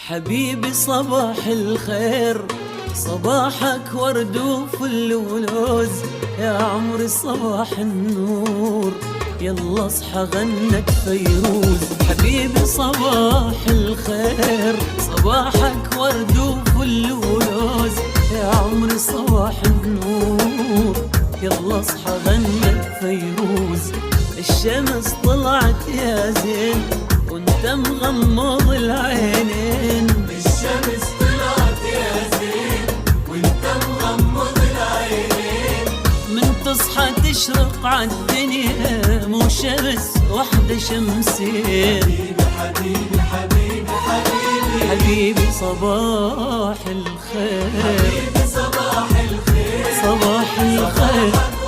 حبيبي صباح الخير، صباحك ورد وفل ولوز، يا عمري صباح النور، يلا اصحى غنك فيروز. حبيبي صباح الخير، صباحك ورد وفل ولوز، يا عمري صباح النور، يلا اصحى غنك فيروز. الشمس طلعت يا زين وانت مغمض العينين، الشمس طلعت يا زين وانت مغمض العينين. من تصحى تشرق عالدنيا مو شمس وحدة شمسين. حبيبي حبيبي حبيبي حبيبي حبيبي صباح الخير، حبيبي صباح الخير، صباح الخير.